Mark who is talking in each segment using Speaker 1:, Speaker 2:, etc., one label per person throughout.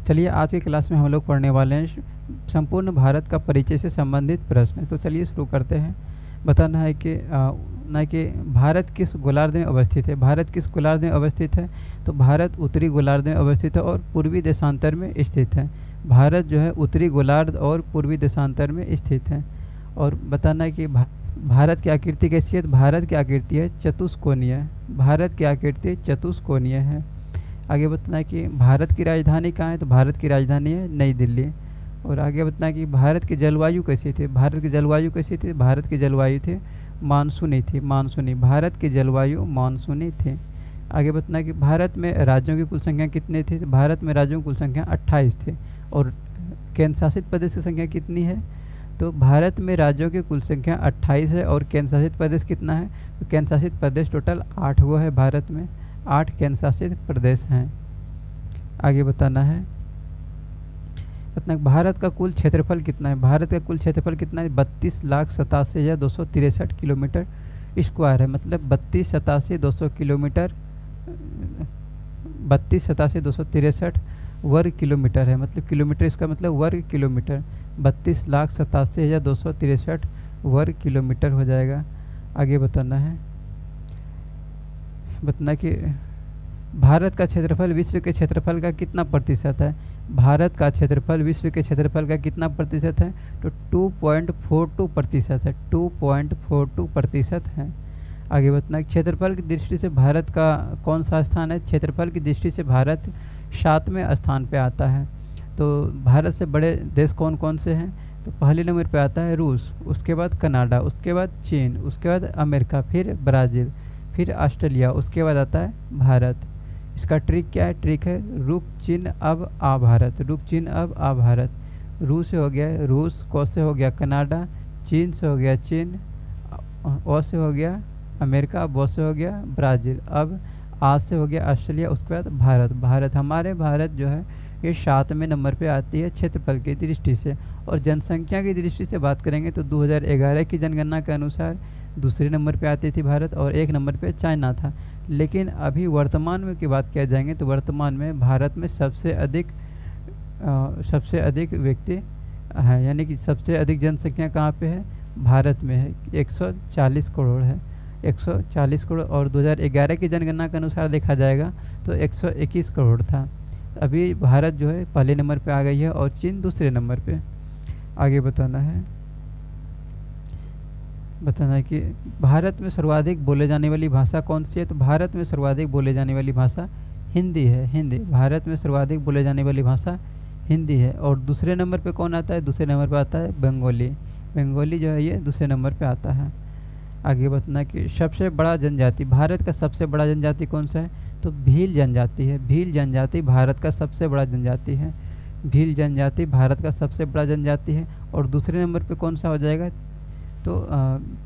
Speaker 1: चलिए आज की क्लास में हम लोग पढ़ने वाले हैं संपूर्ण भारत का परिचय से संबंधित प्रश्न। तो चलिए शुरू करते हैं। बताना है कि भारत किस गोलार्ध में अवस्थित है। भारत किस गोलार्ध में अवस्थित है? तो भारत उत्तरी गोलार्ध में अवस्थित है और पूर्वी देशांतर में स्थित है। भारत जो है उत्तरी गोलार्ध और पूर्वी देशांतर में स्थित है। और बताना है कि भारत की आकृति कैसी है? भारत की आकृति है चतुष्कोणीय। भारत की आकृति चतुष्कोणीय है। आगे बताना है कि भारत की राजधानी कहाँ है? तो भारत की राजधानी है नई दिल्ली। और आगे बताना है कि भारत की जलवायु कैसी थी? भारत की जलवायु कैसी थी? भारत की जलवायु थी मानसूनी थी, मानसूनी। भारत की जलवायु मानसूनी थी। आगे बताना है कि भारत में राज्यों की कुल संख्या कितनी थी? तो भारत में राज्यों की कुल संख्या 28 थी। और केंद्र शासित प्रदेश की संख्या कितनी है? तो भारत में राज्यों की कुल संख्या 28 है और केंद्र शासित प्रदेश कितना है? तो केंद्र शासित प्रदेश टोटल 8 हुआ है। भारत में 8 केंद्र शासित प्रदेश हैं। आगे बताना है भारत का कुल क्षेत्रफल कितना है? भारत का कुल क्षेत्रफल कितना है? 32,87,263 किलोमीटर स्क्वायर है। मतलब 32,87,200 किलोमीटर 32,87,263 वर्ग किलोमीटर है। मतलब किलोमीटर, इसका मतलब वर्ग किलोमीटर 32,87,263 वर्ग किलोमीटर हो जाएगा। आगे बताना है कि भारत का क्षेत्रफल विश्व के क्षेत्रफल का कितना प्रतिशत है? भारत का क्षेत्रफल विश्व के क्षेत्रफल का कितना प्रतिशत है? तो 2.42% है। 2.42% है। आगे बताना क्षेत्रफल की दृष्टि से भारत का कौन सा स्थान है? क्षेत्रफल की दृष्टि से भारत 7वें स्थान पे आता है। तो भारत से बड़े देश कौन कौन से हैं? तो पहले नंबर पे आता है रूस, उसके बाद कनाडा, उसके बाद चीन, उसके बाद अमेरिका, फिर ब्राज़ील, फिर ऑस्ट्रेलिया, उसके बाद आता है भारत। इसका ट्रिक क्या है? ट्रिक है रुक चिन्ह अब आ भारत। रुक चिन्ह अब आ भारत। रू से हो गया रूस, क से हो गया कनाडा, चीन से हो गया चीन, ओ से हो गया अमेरिका, ब से हो गया ब्राज़ील, अब आ से हो गया ऑस्ट्रेलिया, उसके बाद भारत। भारत हमारे भारत जो है ये 7वें नंबर पे आती है क्षेत्रफल की दृष्टि से। और जनसंख्या की दृष्टि से बात करेंगे तो 2011 की जनगणना के अनुसार दूसरे नंबर पे आती थी भारत और 1 नंबर पे चाइना था। लेकिन अभी वर्तमान में की बात किया जाएंगे तो वर्तमान में भारत में सबसे अधिक व्यक्ति है, यानी कि सबसे अधिक जनसंख्या कहाँ पे है? भारत में है। 140 करोड़ है। 140 करोड़। और 2011 की जनगणना के अनुसार देखा जाएगा तो 121 करोड़ था। अभी भारत जो है पहले नंबर पे आ गई है और चीन दूसरे नंबर पे। आगे बताना है कि भारत में सर्वाधिक बोले जाने वाली भाषा कौन सी है? तो भारत में सर्वाधिक बोले जाने वाली भाषा हिंदी है। हिंदी। भारत में सर्वाधिक बोले जाने वाली भाषा हिंदी है। और दूसरे नंबर पे कौन आता है? दूसरे नंबर पे आता है बंगाली। बंगाली जो है ये दूसरे नंबर पे आता है। आगे बताना कि सबसे बड़ा जनजाति, भारत का सबसे बड़ा जनजाति कौन सा है? तो भील जनजाति है। भील जनजाति भारत का सबसे बड़ा जनजाति है। भील जनजाति भारत का सबसे बड़ा जनजाति है। और दूसरे नंबर पे कौन सा हो जाएगा? तो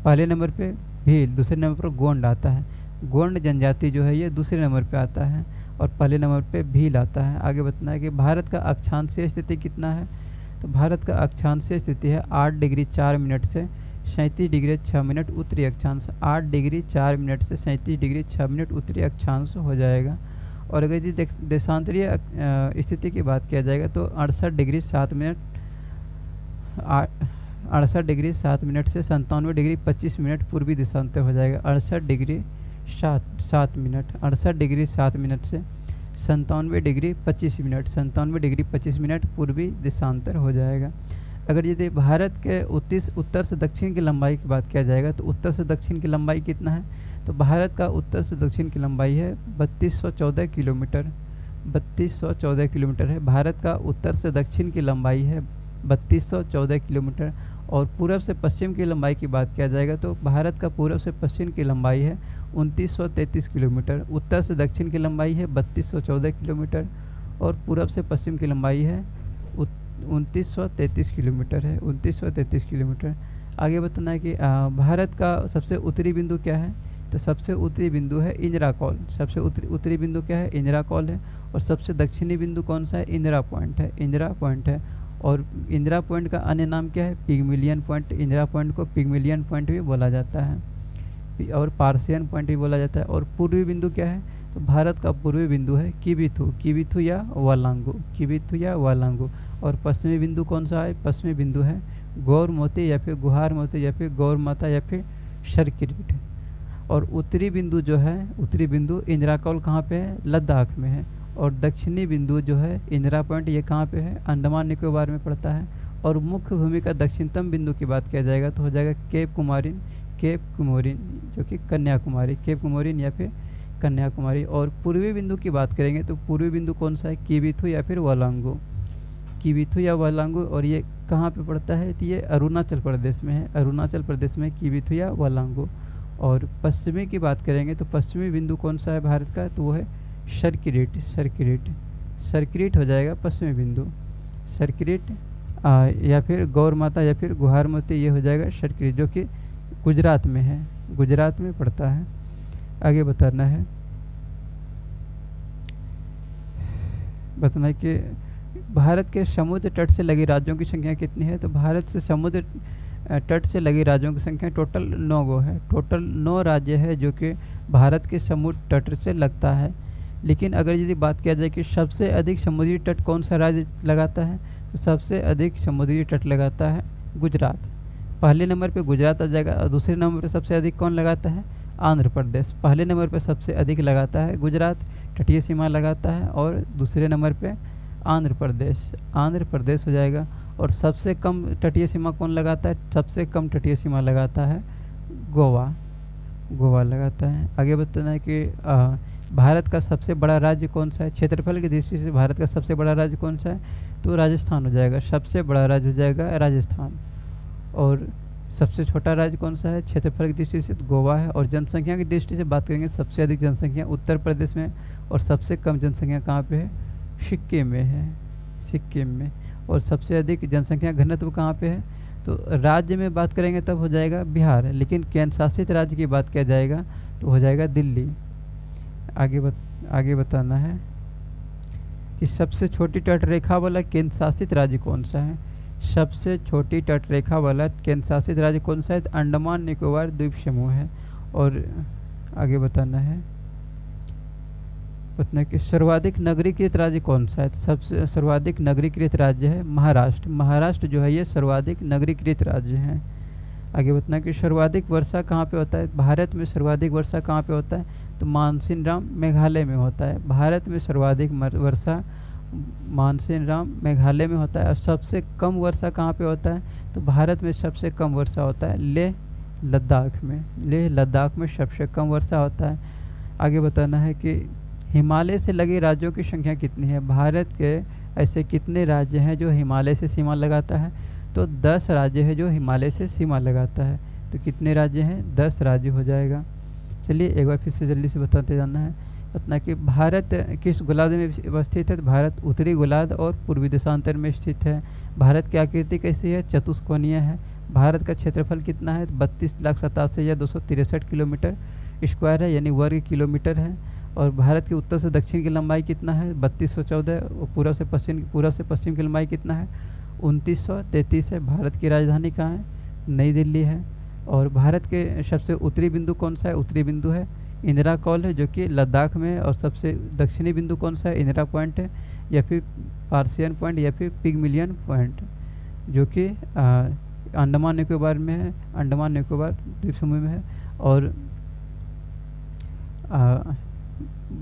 Speaker 1: पहले नंबर पे भील, दूसरे नंबर पर गोंड आता है। गोंड जनजाति जो है ये दूसरे नंबर पे आता है और पहले नंबर पे भील आता है। आगे बताना है कि भारत का अक्षांशीय स्थिति कितना है? तो भारत का अक्षांशीय स्थिति है 8 डिग्री 4 मिनट से 37 डिग्री 6 मिनट उत्तरी अक्षांश। 8 डिग्री 4 मिनट से 37 डिग्री 6 मिनट उत्तरी अक्षांश हो जाएगा। और अगर यदि देशांतरीय स्थिति की बात किया जाएगा तो 68 डिग्री 7 मिनट 68 डिग्री 7 मिनट से 97 डिग्री 25 मिनट पूर्वी देशांतर हो जाएगा। 68 डिग्री 7 मिनट 68 डिग्री 7 मिनट से 97 डिग्री 25 मिनट 97 डिग्री 25 मिनट पूर्वी देशांतर हो जाएगा। अगर यदि भारत के उत्तर से दक्षिण की लंबाई की बात किया जाएगा तो उत्तर से दक्षिण की लंबाई कितना है? तो भारत का उत्तर से दक्षिण की लंबाई है 3214 किलोमीटर। 3214 किलोमीटर है। भारत का उत्तर से दक्षिण की लंबाई है 3214 किलोमीटर। और पूर्व से पश्चिम की लंबाई की बात किया जाएगा तो भारत का पूर्व से पश्चिम की लंबाई है 2933 किलोमीटर। उत्तर से दक्षिण की लंबाई है 3214 किलोमीटर और पूर्व से पश्चिम की लंबाई है 2933 किलोमीटर है। 2933 किलोमीटर। आगे बताना है कि भारत का सबसे उत्तरी बिंदु क्या है? तो सबसे उत्तरी बिंदु है इंदिरा कॉल। सबसे उत्तरी बिंदु क्या है? इंदिरा कॉल है। और सबसे दक्षिणी बिंदु कौन सा है? इंदिरा पॉइंट है। इंदिरा पॉइंट है। और इंदिरा पॉइंट का अन्य नाम क्या है? पिग्मिलियन पॉइंट। इंदिरा पॉइंट को पिग्मिलियन पॉइंट भी बोला जाता है और पार्सियन पॉइंट भी बोला जाता है। और पूर्वी बिंदु क्या है? तो भारत का पूर्वी बिंदु है किबिथु या वालांगू। और पश्चिमी बिंदु कौन सा है? पश्चिमी बिंदु है गौर मोती या फिर गुहार मोती या फिर गौर माता या फिर सर्किट। और उत्तरी बिंदु जो है, उत्तरी बिंदु इंदिरा कौल कहाँ पे है? लद्दाख में है। और दक्षिणी बिंदु जो है इंदिरा पॉइंट, ये कहाँ पे है? अंडमान निकोबार में पड़ता है। और मुख्य भूमि का दक्षिणतम बिंदु की बात किया जाएगा तो हो जाएगा केप कुमोरिन जो कि कन्याकुमारी, केप कुमोरिन या फिर कन्याकुमारी। और पूर्वी बिंदु की बात करेंगे तो पूर्वी बिंदु कौन सा है? किबिथु या फिर वालांगू। और ये कहाँ पे पड़ता है? तो ये अरुणाचल प्रदेश में है, अरुणाचल प्रदेश में किबिथु या वालांगू। और पश्चिमी की बात करेंगे तो पश्चिमी बिंदु कौन सा है भारत का? तो वो है सर्किट हो जाएगा पश्चिमी बिंदु, सर्किट या फिर गौर माता या फिर गुहार मोती, ये हो जाएगा सर्किट, जो कि गुजरात में है, गुजरात में पड़ता है। आगे बताना है कि भारत के समुद्र तट से लगे राज्यों की संख्या कितनी है? तो भारत से समुद्र तट से लगे राज्यों की संख्या टोटल 9 गो है। टोटल 9 राज्य है जो कि भारत के समुद्र तट से लगता है। लेकिन अगर यदि बात किया जाए कि सबसे अधिक समुद्री तट कौन सा राज्य लगाता है, तो सबसे अधिक समुद्री तट लगाता है गुजरात। पहले नंबर पे गुजरात आ जाएगा। और दूसरे नंबर पे सबसे अधिक कौन लगाता है? आंध्र प्रदेश। पहले नंबर पे सबसे अधिक लगाता है गुजरात, तटीय सीमा लगाता है। और दूसरे नंबर पे आंध्र प्रदेश हो जाएगा। और सबसे कम तटीय सीमा कौन लगाता है? सबसे कम तटीय सीमा लगाता है गोवा लगाता है। आगे बताना है कि भारत का सबसे बड़ा राज्य कौन सा है? क्षेत्रफल की दृष्टि से भारत का सबसे बड़ा राज्य कौन सा है? तो राजस्थान हो जाएगा, सबसे बड़ा राज्य हो जाएगा राजस्थान। और सबसे छोटा राज्य कौन सा है? क्षेत्रफल की दृष्टि से तो गोवा है। और जनसंख्या की दृष्टि से बात करेंगे, सबसे अधिक जनसंख्या उत्तर प्रदेश में और सबसे कम जनसंख्या कहाँ पे है? सिक्किम में है, सिक्किम में। और सबसे अधिक जनसंख्या घनत्व कहाँ पे है? तो राज्य में बात करेंगे तब हो जाएगा बिहार, लेकिन केंद्र शासित राज्य की बात किया जाएगा तो हो जाएगा दिल्ली। आगे बताना है कि सबसे छोटी तट रेखा वाला केंद्र शासित राज्य कौन सा है? सबसे छोटी तट रेखा वाला केंद्र शासित राज्य कौन सा है? तो अंडमान निकोबार द्वीप समूह है। और आगे बताना है कि सर्वाधिक नगरीकृत राज्य कौन सा है? सबसे सर्वाधिक नगरीकृत राज्य है महाराष्ट्र जो है ये सर्वाधिक नगरीकृत राज्य है। आगे बताना कि सर्वाधिक वर्षा कहाँ पे होता है? भारत में सर्वाधिक वर्षा कहाँ पे होता है? तो मानसीनराम मेघालय में होता है। भारत में सर्वाधिक वर्षा मानसीनराम मेघालय में होता है। और सबसे कम वर्षा कहाँ पे होता है? तो भारत में सबसे कम वर्षा होता है लेह लद्दाख में सबसे कम वर्षा होता है। आगे बताना है कि हिमालय से लगे राज्यों की संख्या कितनी है? भारत के ऐसे कितने राज्य हैं जो हिमालय से सीमा लगाता है? तो 10 राज्य है जो हिमालय से सीमा लगाता है। तो कितने राज्य हैं? 10 राज्य हो जाएगा। चलिए एक बार फिर से जल्दी से बताते जाना है अपना कि भारत किस गोलार्ध में अवस्थित है? तो भारत उत्तरी गोलार्ध और पूर्वी देशांतर में स्थित है। भारत की आकृति कैसी है? चतुष्कोणीय है। भारत का क्षेत्रफल कितना है? 32,87,263 किलोमीटर स्क्वायर है, यानी वर्ग किलोमीटर है। और भारत के उत्तर से दक्षिण की लंबाई कितना है? 3214। और पूर्व से पश्चिम की लंबाई कितना है? 2933 है। भारत की राजधानी कहाँ है? नई दिल्ली है। और भारत के सबसे उत्तरी बिंदु कौन सा है? उत्तरी बिंदु है इंदिरा कौल है जो कि लद्दाख में है। और सबसे दक्षिणी बिंदु कौन सा है? इंदिरा पॉइंट है, या फिर पार्सियन पॉइंट या फिर पिगमिलियन पॉइंट, जो कि अंडमान निकोबार में है, अंडमान निकोबार द्वीप समूह में है। और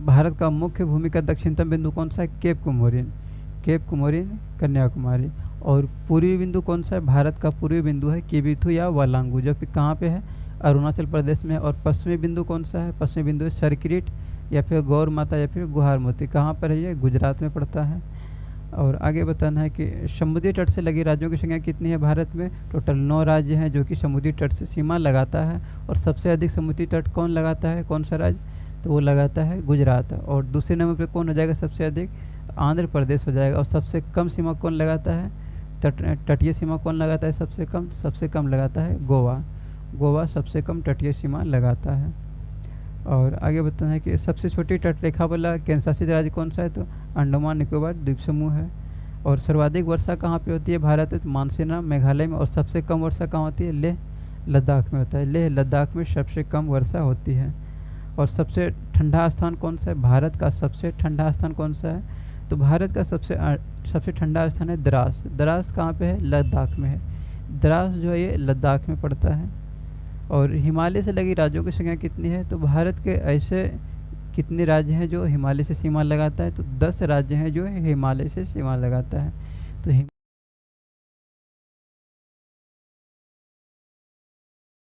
Speaker 1: भारत का मुख्य भूमि का दक्षिणतम बिंदु कौन सा है? केप कुमोरिन कन्याकुमारी। और पूर्वी बिंदु कौन सा है? भारत का पूर्वी बिंदु है किबिथु या वालांगू, जो कि कहाँ पे है? अरुणाचल प्रदेश में। और पश्चिमी बिंदु कौन सा है? पश्चिमी बिंदु है सर्किट या फिर गौर माता या फिर गुहार मोती। कहाँ पर है ये? गुजरात में पड़ता है। और आगे बताना है कि समुद्री तट से लगे राज्यों की संख्या कितनी है भारत में? टोटल 9 राज्य हैं जो कि समुद्री तट से सीमा लगाता है। और सबसे अधिक समुद्री तट कौन लगाता है? कौन सा राज्य? तो वो लगाता है गुजरात। और दूसरे नंबर पे कौन हो जाएगा सबसे अधिक? आंध्र प्रदेश हो जाएगा। और सबसे कम सीमा कौन लगाता है? तटीय सीमा कौन लगाता है सबसे कम लगाता है गोवा सबसे कम तटीय सीमा लगाता है। और आगे बताना है कि सबसे छोटी तट रेखा वाला केंद्र शासित राज्य कौन सा है? तो अंडमान निकोबार द्वीप समूह है। और सर्वाधिक वर्षा कहाँ पे होती है भारत में? तो मानसीनराम मेघालय में। और सबसे कम वर्षा कहाँ होती है? लेह लद्दाख में होता है। लेह लद्दाख में सबसे कम वर्षा होती है। और सबसे ठंडा स्थान कौन सा है? भारत का सबसे ठंडा स्थान कौन सा है? तो भारत का सबसे ठंडा स्थान है द्रास। द्रास कहाँ पे है? लद्दाख में है। द्रास जो है ये लद्दाख में पड़ता है। और हिमालय से लगी राज्यों की संख्या कितनी है? तो भारत के ऐसे कितने राज्य हैं जो हिमालय से सीमा लगाता है? तो 10 राज्य हैं जो हिमालय से सीमा लगाता है। तो